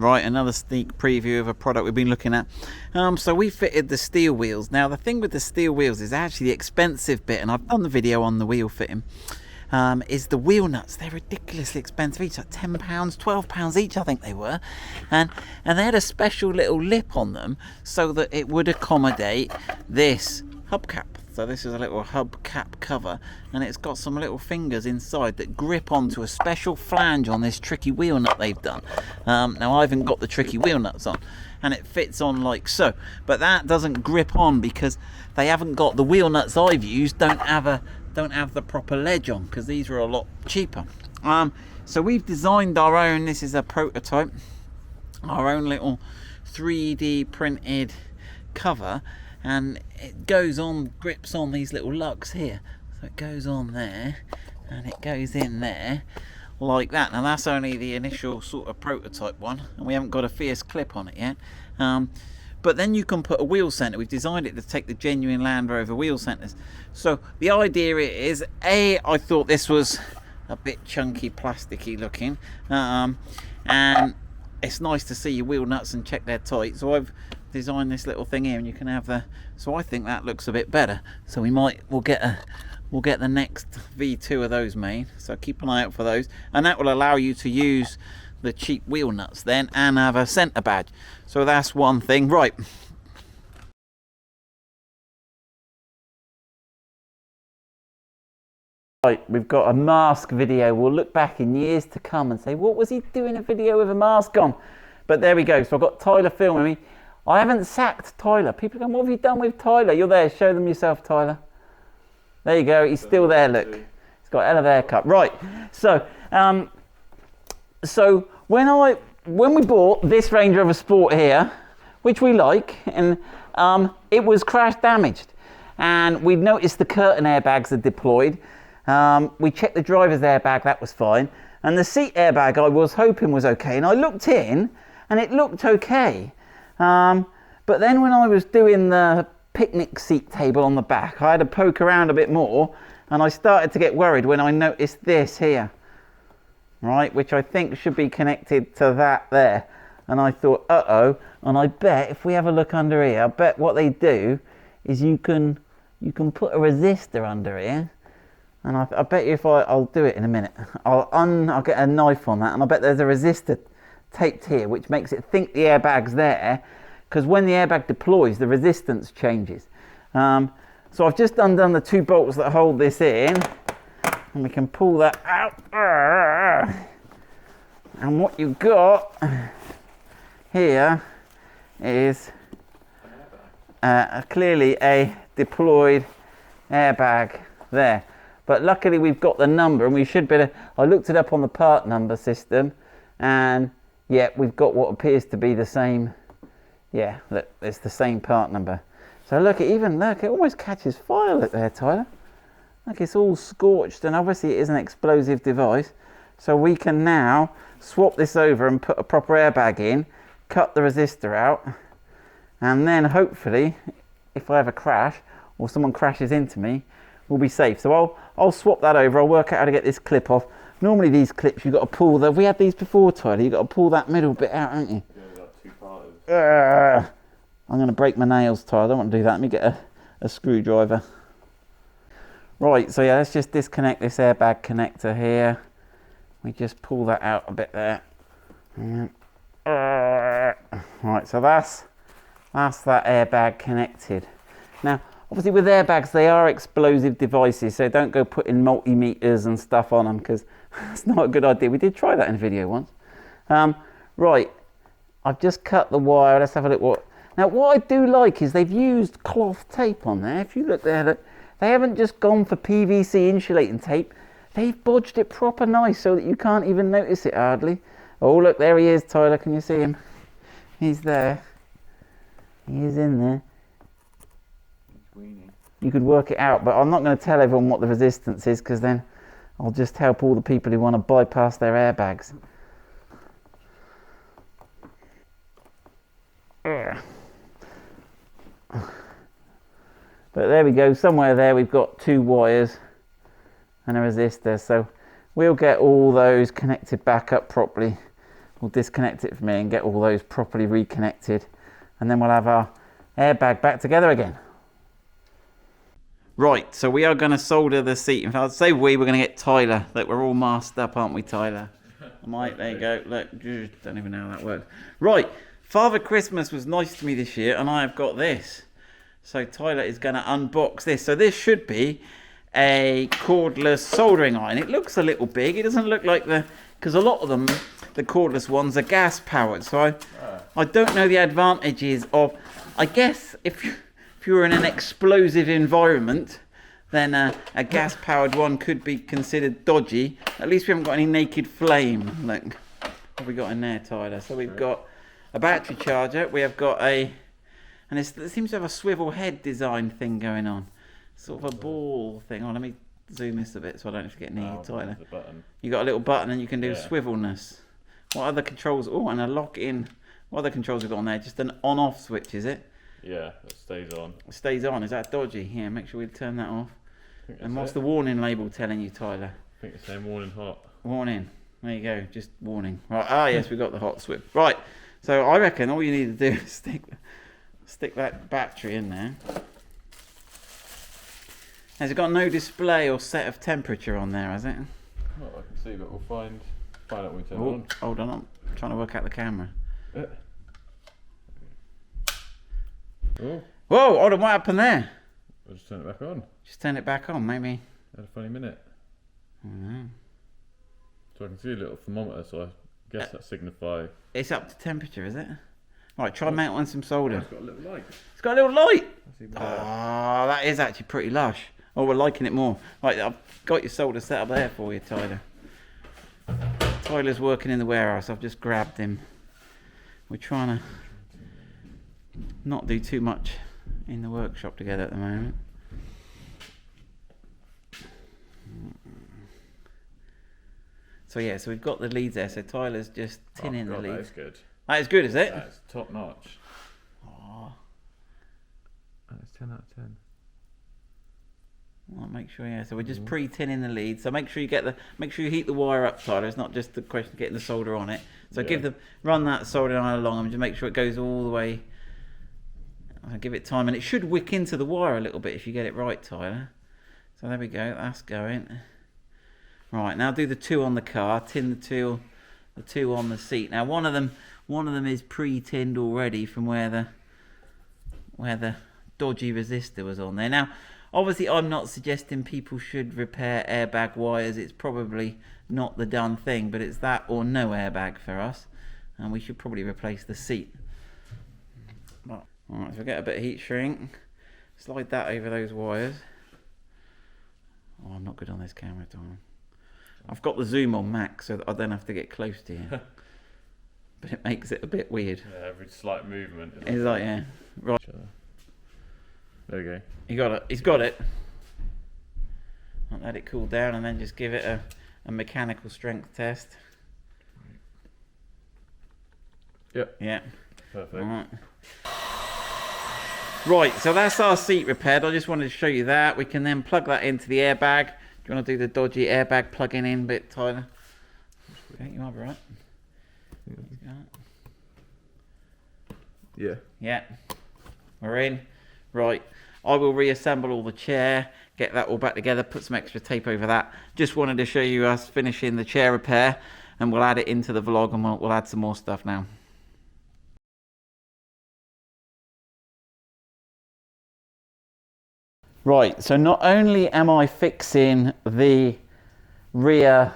Right, another sneak preview of a product we've been looking at. So we fitted the steel wheels. Now the thing with the steel wheels is actually the expensive bit, and I've done the video on the wheel fitting, is the wheel nuts. They're ridiculously expensive each, like £10, £12 each I think they were, and they had a special little lip on them so that it would accommodate this hubcap. So this is a little hubcap cover, and it's got some little fingers inside that grip onto a special flange on this tricky wheel nut they've done. Now I haven't got the tricky wheel nuts on, and it fits on like so, but that doesn't grip on because they haven't got the wheel nuts I've used don't have the proper ledge on, because these are a lot cheaper. So we've designed our own, this is a prototype, our own little 3D printed cover, and it goes on, grips on these little lugs here. So it goes on there and it goes in there like that. Now that's only the initial sort of prototype one, and we haven't got a fierce clip on it yet. But then you can put a wheel center. We've designed it to take the genuine Land Rover wheel centers. So the idea is, I thought this was a bit chunky, plasticky looking, and it's nice to see your wheel nuts and check they're tight. So I've designed this little thing here, and you can have the, so I think that looks a bit better. So we'll get the next V2 of those made, so keep an eye out for those, and that will allow you to use the cheap wheel nuts then and have a center badge. So that's one thing. Right, we've got a mask video. We'll look back in years to come and say, what was he doing a video with a mask on? But there we go. So I've got Tyler filming me. I haven't sacked Tyler. People go, what have you done with Tyler? You're there, show them yourself, Tyler. There you go, he's still there, look. He's got a hell of a haircut. Right, so when we bought this Range Rover Sport here, which we like, and it was crash damaged, and we noticed the curtain airbags had deployed. We checked the driver's airbag, that was fine, and the seat airbag I was hoping was okay, and I looked in and it looked okay. But then when I was doing the picnic seat table on the back, I had to poke around a bit more, and I started to get worried when I noticed this here, right, which I think should be connected to that there. And I thought, uh-oh, and I bet if we have a look under here, I bet what they do is you can put a resistor under here, and I bet you if I'll do it in a minute, I'll get a knife on that, and I bet there's a resistor taped here which makes it think the airbag's there, because when the airbag deploys the resistance changes. So I've just undone the 2 bolts that hold this in, and we can pull that out, and what you've got here is clearly a deployed airbag there, but luckily we've got the number, and we should be able to, I looked it up on the part number system, and yeah, we've got what appears to be the same. Yeah, look, it's the same part number. So look, it almost catches fire. Look there, Tyler. Look, it's all scorched, and obviously it is an explosive device. So we can now swap this over and put a proper airbag in, cut the resistor out, and then hopefully, if I have a crash or someone crashes into me, we'll be safe. So I'll swap that over. I'll work out how to get this clip off. Normally these clips you've got to pull. We had these before, Tyler. You've got to pull that middle bit out, haven't you? Yeah, we've got 2 parts. I'm going to break my nails, Tyler. I don't want to do that. Let me get a screwdriver. Right, so yeah, let's just disconnect this airbag connector here. We just pull that out a bit there. Right, so that's that airbag connected. Now, obviously with airbags, they are explosive devices, so don't go putting multimeters and stuff on them, because that's not a good idea. We did try that in a video once. Right, I've just cut the wire. Let's have a look. Now, what I do like is they've used cloth tape on there. If you look there, look, they haven't just gone for PVC insulating tape. They've bodged it proper nice so that you can't even notice it hardly. Oh, look, there he is, Tyler. Can you see him? He's there. He is in there. You could work it out, but I'm not going to tell everyone what the resistance is, because then I'll just help all the people who want to bypass their airbags. But there we go, somewhere there we've got 2 wires and a resistor, so we'll get all those connected back up properly we'll disconnect it from here and get all those properly reconnected, and then we'll have our airbag back together again. Right, so we are going to solder the seat. In fact, I'd say we're going to get Tyler. Look, we're all masked up, aren't we, Tyler? Mike, there you go. Look, don't even know how that works. Right, Father Christmas was nice to me this year, and I have got this. So Tyler is going to unbox this. So this should be a cordless soldering iron. It looks a little big. It doesn't look like because a lot of them, the cordless ones, are gas powered. So I don't know the advantages of, I guess if you were in an explosive environment, then a gas powered one could be considered dodgy. At least we haven't got any naked flame. Look, what have we got in there, Tyler? So we've got a battery charger. We have got it seems to have a swivel head design thing going on. Sort of a ball thing. Oh, let me zoom this a bit so I don't forget near you, Tyler. You got a little button and you can do swivelness. What other controls? Oh, and a lock in. What other controls have we got on there? Just an on-off switch, is it? Yeah, it stays on. It stays on. Is that dodgy? Yeah, make sure we turn that off. And what's the warning label telling you, Tyler? I think it's saying warning hot. Warning. There you go. Just warning. Right. Ah, yes, we got the hot switch. Right. So I reckon all you need to do is stick that battery in there. Has it got no display or set of temperature on there, has it? Oh, I can see, but we'll find out when we turn it on. Hold on, I'm trying to work out the camera. Oh. Whoa, hold on, what happened there? I'll just turn it back on. Just turn it back on, maybe. Had a funny minute. I don't know. So I can see a little thermometer, so I guess that signifies. It's up to temperature, is it? Right, try mount on some solder. It's got a little light. It's got a little light! Oh, that is actually pretty lush. Oh, we're liking it more. Right, I've got your solder set up there for you, Tyler. Tyler's working in the warehouse. I've just grabbed him. We're trying to not do too much in the workshop together at the moment. So yeah, so we've got the leads there. So Tyler's just tinning the leads. That is good. That is good, is it? That's top notch. Oh. That's 10 out of 10. I'll make sure, yeah. So we're just pre-tinning the lead. So make sure you heat the wire up, Tyler. It's not just the question of getting the solder on it. So run that solder iron along and just make sure it goes all the way. I'll give it time, and it should wick into the wire a little bit if you get it right, Tyler. So there we go. That's going. Right, now do the two on the car. Tin the two on the seat. Now one of them is pre-tinned already from where the dodgy resistor was on there. Now, obviously, I'm not suggesting people should repair airbag wires. It's probably not the done thing, but it's that or no airbag for us, and we should probably replace the seat. Alright, so we get a bit of heat shrink. Slide that over those wires. Oh, I'm not good on this camera, Tom. I've got the zoom on max, so that I don't have to get close to you. But it makes it a bit weird. Yeah, every slight movement. It's like, yeah. Right. There we go. You got it. He's got it. I'll let it cool down and then just give it a mechanical strength test. Yep. Yeah. Perfect. All right. Right, so that's our seat repaired. I just wanted to show you that. We can then plug that into the airbag. Do you want to do the dodgy airbag plugging in bit, Tyler? Okay, you might be right. Yeah. Yeah. We're in. Right. I will reassemble all the chair, get that all back together, put some extra tape over that. Just wanted to show you us finishing the chair repair, and we'll add it into the vlog, and we'll add some more stuff now. Right, so not only am I fixing the airbag.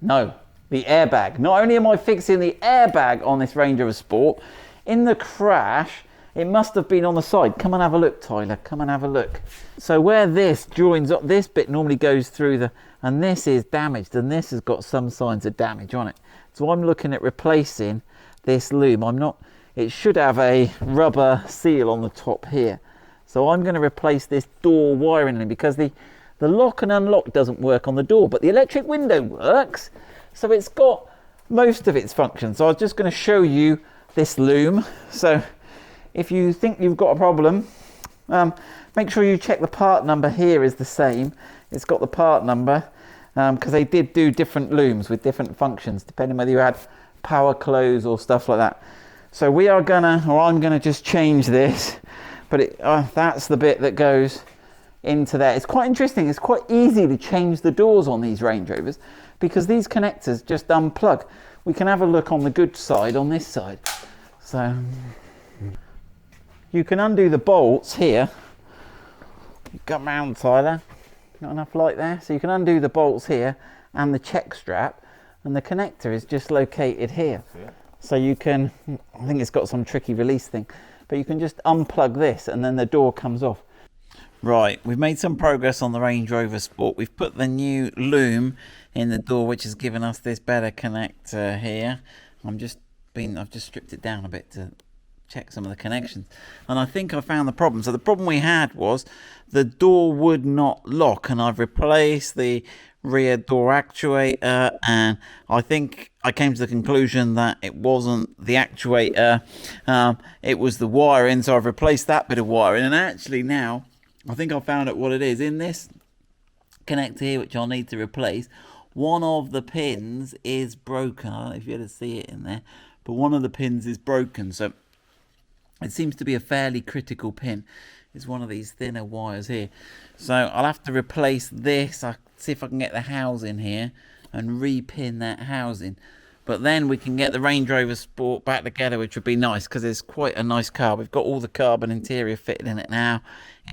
Not only am I fixing the airbag on this Range Rover Sport, in the crash, it must have been on the side. Come and have a look, Tyler. Come and have a look. So where this joins up, this bit normally goes through and this is damaged, and this has got some signs of damage on it. So I'm looking at replacing this loom. It should have a rubber seal on the top here. So I'm going to replace this door wiring because the lock and unlock doesn't work on the door, but the electric window works. So it's got most of its functions. So I was just going to show you this loom. So if you think you've got a problem, make sure you check the part number here is the same. It's got the part number because they did do different looms with different functions depending whether you had power close or stuff like that. So we are gonna, or I'm gonna just change this, but that's the bit that goes into there. It's quite interesting. It's quite easy to change the doors on these Range Rovers because these connectors just unplug. We can have a look on the good side, on this side. So you can undo the bolts here. Come round, Tyler. Not enough light there. So you can undo the bolts here and the check strap, and the connector is just located here. Yeah. So you can, I think it's got some tricky release thing, but you can just unplug this and then the door comes off. Right, we've made some progress on the Range Rover Sport. We've put the new loom in the door, which has given us this better connector here. I've just stripped it down a bit to check some of the connections, and I think I found the problem. So the problem we had was the door would not lock, and I've replaced the rear door actuator, and I think I came to the conclusion that it wasn't the actuator, it was the wiring. So I've replaced that bit of wiring, and actually now I think I found out what it is. In this connector here, which I'll need to replace, one of the pins is broken. I don't know if you're able to see it in there, but one of the pins is broken. So it seems to be a fairly critical pin. It's one of these thinner wires here. So I'll have to replace this. I'll see if I can get the housing here and repin that housing. But then we can get the Range Rover Sport back together, which would be nice because it's quite a nice car. We've got all the carbon interior fitted in it now.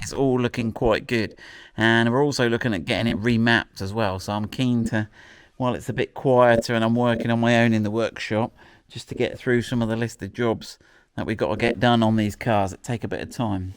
It's all looking quite good. And we're also looking at getting it remapped as well. So I'm keen to, while it's a bit quieter and I'm working on my own in the workshop, just to get through some of the list of jobs that we've got to get done on these cars that take a bit of time.